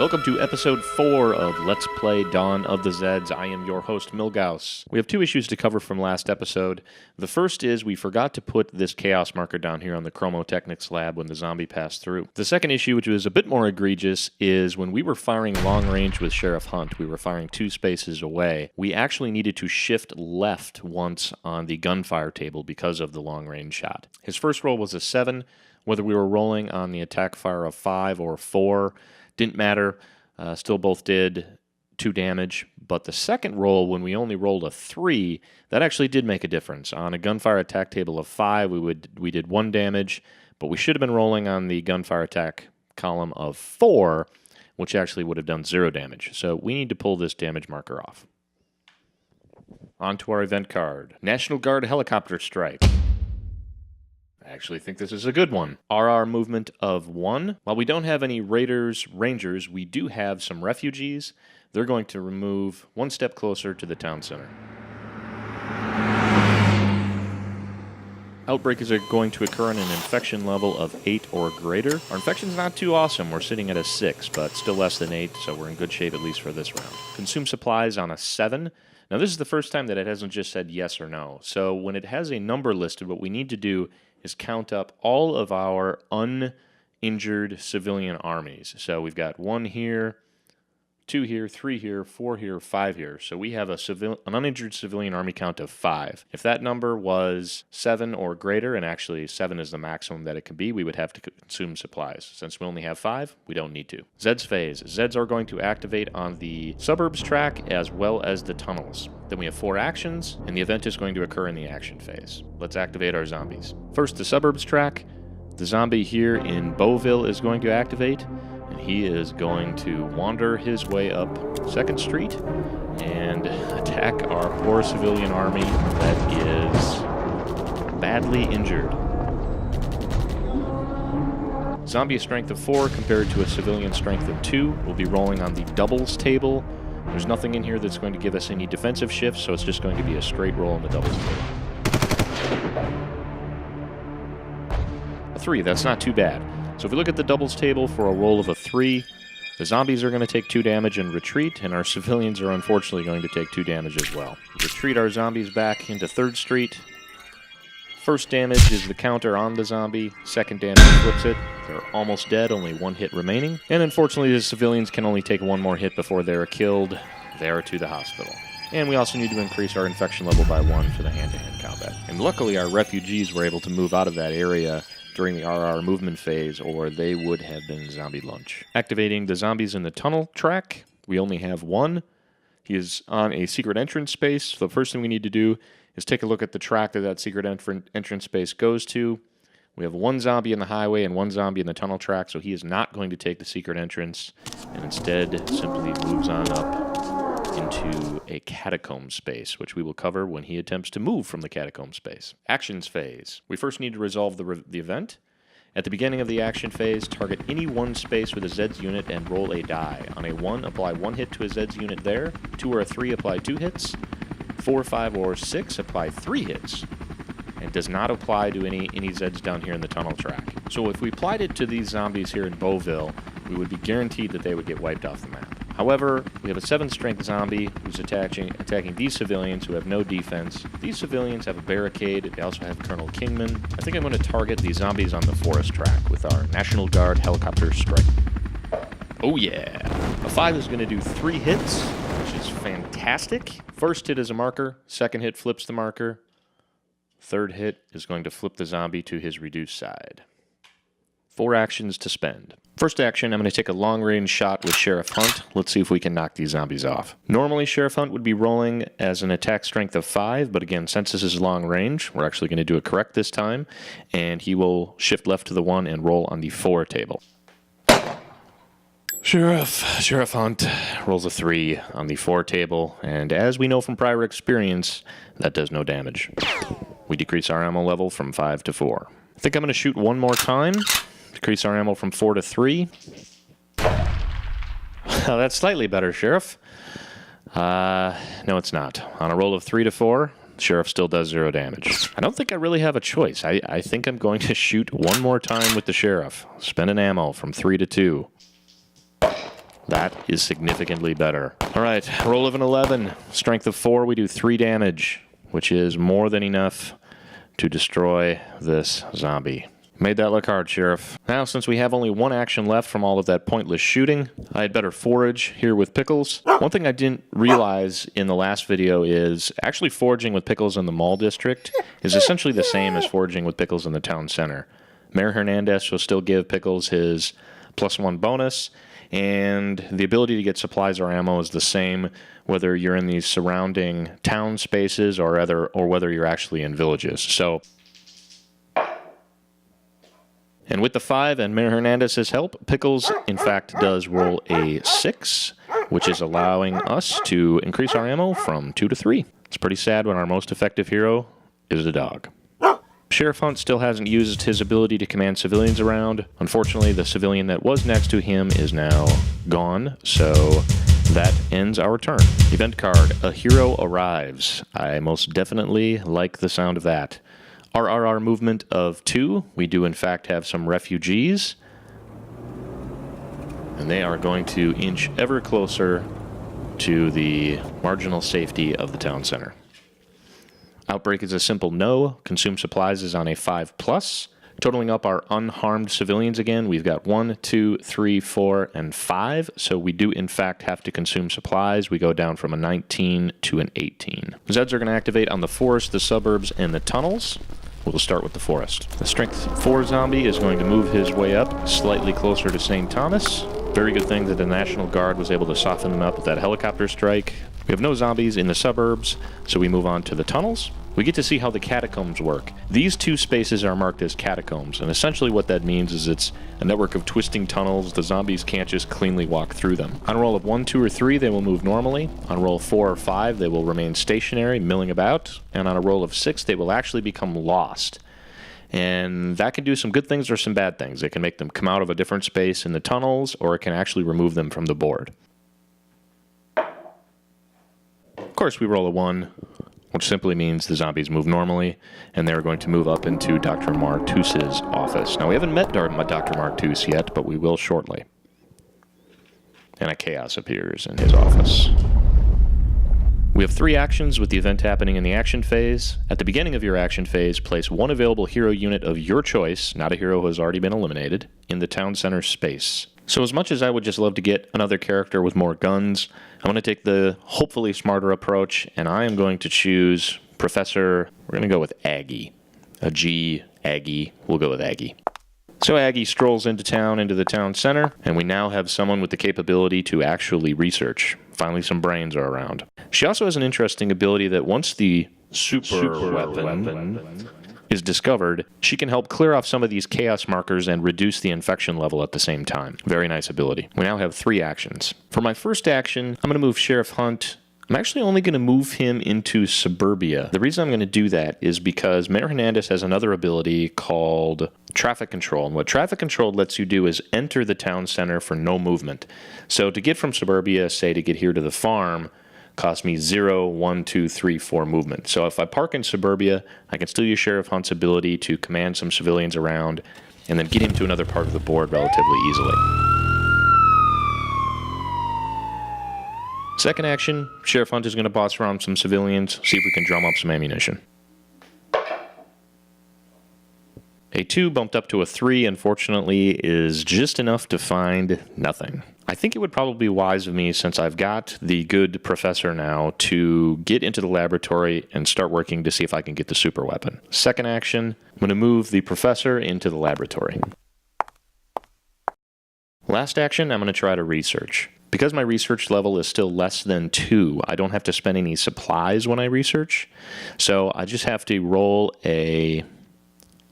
Welcome to episode 4 of Let's Play Dawn of the Zeds. I am your host, Milgauss. We have 2 issues to cover from last episode. The first is we forgot to put this chaos marker down here on the Chromotechnics lab when the zombie passed through. The second issue, which was a bit more egregious, is when we were firing long range with Sheriff Hunt, we were firing 2 spaces away. We actually needed to shift left once on the gunfire table because of the long range shot. His first roll was a 7. Whether we were rolling on the attack fire of 5 or 4, didn't matter. Still both did 2 damage. But the second roll, when we only rolled a 3, that actually did make a difference. On a gunfire attack table of 5, we did 1 damage, but we should have been rolling on the gunfire attack column of 4, which actually would have done 0 damage. So we need to pull this damage marker off. On to our event card. National Guard helicopter strike. I actually think this is a good one. RR movement of 1. While we don't have any Raiders, Rangers, we do have some refugees. They're going to move 1 step closer to the town center. Outbreak is going to occur on an infection level of 8 or greater. Our infection's not too awesome. We're sitting at a 6, but still less than 8, so we're in good shape at least for this round. Consume supplies on a 7. Now this is the first time that it hasn't just said yes or no. So when it has a number listed, what we need to do is count up all of our uninjured civilian armies. So we've got 1 here, 2 here, 3 here, 4 here, 5 here. So we have an uninjured civilian army count of 5. If that number was 7 or greater, and actually 7 is the maximum that it can be, we would have to consume supplies. Since we only have 5, we don't need to. Zeds phase. Zeds are going to activate on the suburbs track as well as the tunnels. Then we have 4 actions, and the event is going to occur in the action phase. Let's activate our zombies. First, the suburbs track. The zombie here in Beauville is going to activate, and he is going to wander his way up 2nd Street and attack our poor civilian army that is badly injured. Zombie strength of 4 compared to a civilian strength of 2. We'll be rolling on the doubles table. There's nothing in here that's going to give us any defensive shifts, so it's just going to be a straight roll on the doubles table. A 3, that's not too bad. So if we look at the doubles table for a roll of a 3, the zombies are going to take 2 damage and retreat, and our civilians are unfortunately going to take 2 damage as well. Retreat our zombies back into 3rd Street. First damage is the counter on the zombie. 2nd damage flips it. They're almost dead, only 1 hit remaining. And unfortunately, the civilians can only take 1 more hit before they're killed. They're to the hospital. And we also need to increase our infection level by 1 for the hand-to-hand combat. And luckily, our refugees were able to move out of that area during the RR movement phase, or they would have been zombie lunch. Activating the zombies in the tunnel track. We only have 1. He is on a secret entrance space. So the first thing we need to do is take a look at the track that secret entrance space goes to. We have 1 zombie in the highway and 1 zombie in the tunnel track, so he is not going to take the secret entrance, and instead simply moves on up into a catacomb space, which we will cover when he attempts to move from the catacomb space. Actions phase. We first need to resolve the event. At the beginning of the action phase, target any 1 space with a Zeds unit and roll a die. On a 1, apply 1 hit to a Zeds unit there. 2 or a 3, apply 2 hits. 4, 5, or 6, apply 3 hits. And does not apply to any Zeds down here in the tunnel track. So if we applied it to these zombies here in Beauville, we would be guaranteed that they would get wiped off the map. However, we have a 7th strength zombie who's attacking these civilians who have no defense. These civilians have a barricade. They also have Colonel Kingman. I think I'm going to target these zombies on the forest track with our National Guard helicopter strike. Oh yeah! A 5 is going to do 3 hits, which is fantastic. First hit is a marker. 2nd hit flips the marker. 3rd hit is going to flip the zombie to his reduced side. 4 actions to spend. First action, I'm going to take a long-range shot with Sheriff Hunt. Let's see if we can knock these zombies off. Normally, Sheriff Hunt would be rolling as an attack strength of 5, but again, since this is long range, we're actually going to do it correct this time, and he will shift left to the 1 and roll on the 4 table. Sheriff Hunt rolls a 3 on the 4 table, and as we know from prior experience, that does no damage. We decrease our ammo level from 5 to 4. I think I'm going to shoot 1 more time. Decrease our ammo from 4 to 3. Oh, that's slightly better, Sheriff. No, it's not. On a roll of 3 to 4, Sheriff still does 0 damage. I don't think I really have a choice. I think I'm going to shoot 1 more time with the Sheriff. Spend an ammo from 3 to 2. That is significantly better. All right, roll of an 11. Strength of 4, we do 3 damage, which is more than enough to destroy this zombie. Made that look hard, Sheriff. Now, since we have only 1 action left from all of that pointless shooting, I had better forage here with Pickles. One thing I didn't realize in the last video is actually foraging with Pickles in the mall district is essentially the same as foraging with Pickles in the town center. Mayor Hernandez will still give Pickles his +1 bonus, and the ability to get supplies or ammo is the same whether you're in these surrounding town spaces or whether you're actually in villages. So, and with the 5 and Mayor Hernandez's help, Pickles, in fact, does roll a 6, which is allowing us to increase our ammo from 2 to 3. It's pretty sad when our most effective hero is a dog. Sheriff Hunt still hasn't used his ability to command civilians around. Unfortunately, the civilian that was next to him is now gone, so that ends our turn. Event card, a hero arrives. I most definitely like the sound of that. RRR movement of 2. We do in fact have some refugees. And they are going to inch ever closer to the marginal safety of the town center. Outbreak is a simple no. Consume supplies is on a 5+. Totaling up our unharmed civilians again, we've got 1, 2, 3, 4, and 5. So we do in fact have to consume supplies. We go down from a 19 to an 18. Zeds are going to activate on the forest, the suburbs, and the tunnels. We'll start with the forest. The strength 4 zombie is going to move his way up slightly closer to St. Thomas. Very good thing that the National Guard was able to soften them up with that helicopter strike. We have no zombies in the suburbs, so we move on to the tunnels. We get to see how the catacombs work. These 2 spaces are marked as catacombs, and essentially what that means is it's a network of twisting tunnels. The zombies can't just cleanly walk through them. On a roll of 1, 2, or 3, they will move normally. On a roll of 4 or 5, they will remain stationary, milling about. And on a roll of 6, they will actually become lost. And that can do some good things or some bad things. It can make them come out of a different space in the tunnels, or it can actually remove them from the board. Of course, we roll a 1, which simply means the zombies move normally, and they're going to move up into Dr. Martus's office. Now, we haven't met Dr. Martus yet, but we will shortly. And a chaos appears in his office. We have 3 actions with the event happening in the action phase. At the beginning of your action phase, place 1 available hero unit of your choice, not a hero who has already been eliminated, in the town center space. So as much as I would just love to get another character with more guns, I'm going to take the hopefully smarter approach, and I am going to choose Professor, we're going to go with Aggie. A G, Aggie, we'll go with Aggie. So Aggie strolls into town, into the town center, and we now have someone with the capability to actually research. Finally, some brains are around. She also has an interesting ability that once the super weapon is discovered, she can help clear off some of these chaos markers and reduce the infection level at the same time. Very nice ability. We now have 3 actions. For my first action, I'm going to move Sheriff Hunt. I'm actually only going to move him into Suburbia. The reason I'm going to do that is because Mayor Hernandez has another ability called Traffic Control. And what Traffic Control lets you do is enter the town center for no movement. So to get from Suburbia, say to get here to the farm, cost me 0, 1, 2, 3, 4 movement. So if I park in Suburbia, I can still use Sheriff Hunt's ability to command some civilians around and then get him to another part of the board relatively easily. Second action, Sheriff Hunt is going to boss around some civilians, see if we can drum up some ammunition. A 2 bumped up to a 3, unfortunately, is just enough to find nothing. I think it would probably be wise of me, since I've got the good professor now, to get into the laboratory and start working to see if I can get the super weapon. Second action, I'm going to move the professor into the laboratory. Last action, I'm going to try to research. Because my research level is still less than 2, I don't have to spend any supplies when I research. So I just have to roll a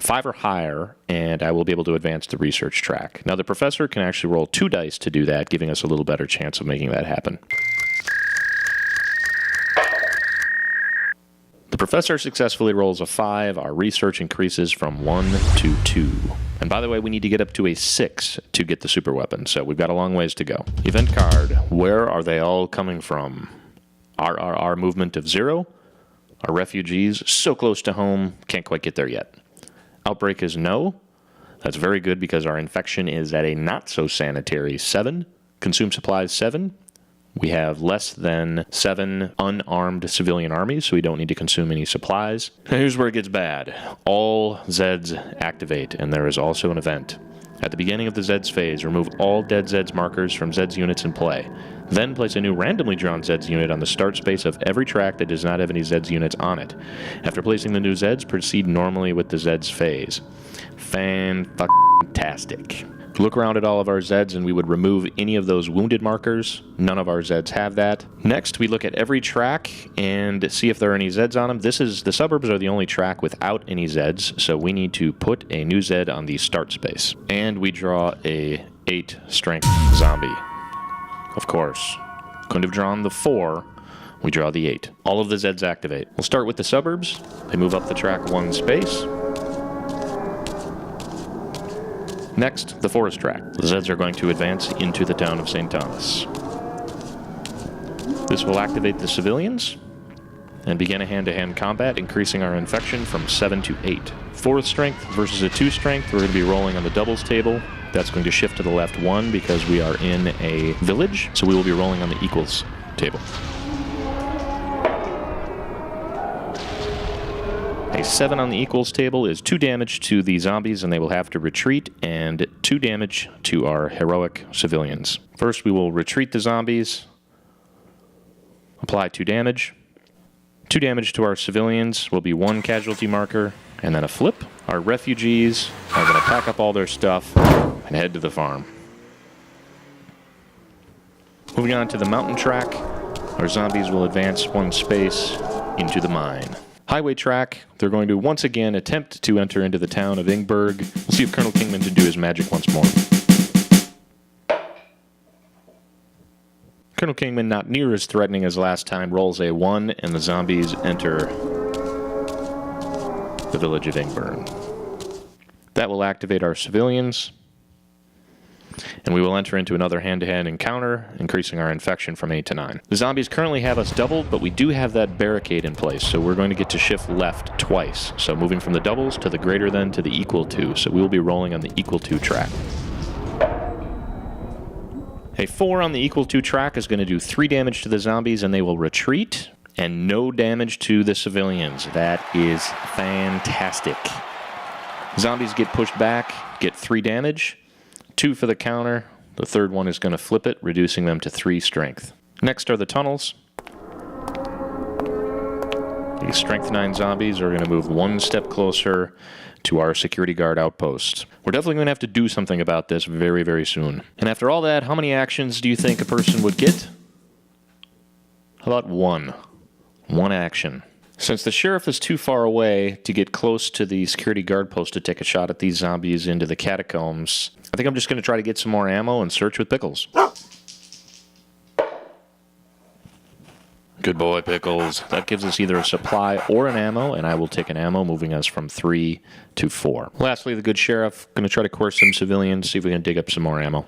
5 or higher, and I will be able to advance the research track. Now, the professor can actually roll 2 dice to do that, giving us a little better chance of making that happen. The professor successfully rolls a 5. Our research increases from 1 to 2. And by the way, we need to get up to a 6 to get the super weapon, so we've got a long ways to go. Event card, where are they all coming from? RRR movement of 0. Our refugees, so close to home, can't quite get there yet. Outbreak is no. That's very good because our infection is at a not-so-sanitary 7. Consume supplies 7. We have less than 7 unarmed civilian armies, so we don't need to consume any supplies. Now here's where it gets bad. All Zeds activate, and there is also an event. At the beginning of the Zeds phase, remove all dead Zeds markers from Zeds units in play. Then place a new randomly drawn Zeds unit on the start space of every track that does not have any Zeds units on it. After placing the new Zeds, proceed normally with the Zeds phase. Fantastic. Look around at all of our Zeds and we would remove any of those wounded markers. None of our Zeds have that. Next, we look at every track and see if there are any Zeds on them. The suburbs are the only track without any Zeds, so we need to put a new Zed on the start space. And we draw a 8 strength zombie. Of course. Couldn't have drawn the 4. We draw the 8. All of the Zeds activate. We'll start with the suburbs. They move up the track 1 space. Next, the forest track. The Zeds are going to advance into the town of St. Thomas. This will activate the civilians and begin a hand-to-hand combat, increasing our infection from 7 to 8. 4th strength versus a 2 strength. We're going to be rolling on the doubles table. That's going to shift to the left 1 because we are in a village, so we will be rolling on the equals table. A 7 on the equals table is 2 damage to the zombies, and they will have to retreat, and 2 damage to our heroic civilians. First, we will retreat the zombies, apply 2 damage. 2 damage to our civilians will be 1 casualty marker, and then a flip. Our refugees are going to pack up all their stuff and head to the farm. Moving on to the mountain track, our zombies will advance 1 space into the mine. Highway track, they're going to once again attempt to enter into the town of Ingberg. We'll see if Colonel Kingman can do his magic once more. Colonel Kingman, not near as threatening as last time, rolls a 1, and the zombies enter the village of Ingberg. That will activate our civilians, and we will enter into another hand-to-hand encounter, increasing our infection from 8 to 9. The zombies currently have us doubled, but we do have that barricade in place, so we're going to get to shift left twice. So moving from the doubles to the greater than to the equal to, so we will be rolling on the equal to track. A 4 on the equal to track is going to do 3 damage to the zombies, and they will retreat, and no damage to the civilians. That is fantastic. Zombies get pushed back, get 3 damage. 2 for the counter. The 3rd one is going to flip it, reducing them to 3 strength. Next are the tunnels. These strength 9 zombies are going to move 1 step closer to our security guard outpost. We're definitely going to have to do something about this very, very soon. And after all that, how many actions do you think a person would get? How about 1? 1 action. Since the sheriff is too far away to get close to the security guard post to take a shot at these zombies into the catacombs, I think I'm just going to try to get some more ammo and search with Pickles. Good boy, Pickles. That gives us either a supply or an ammo, and I will take an ammo, moving us from 3 to 4. Lastly, the good sheriff, going to try to coerce some civilians, see if we can dig up some more ammo.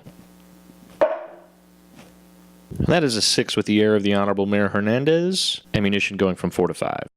And that is a 6 with the air of the Honorable Mayor Hernandez. Ammunition going from 4 to 5.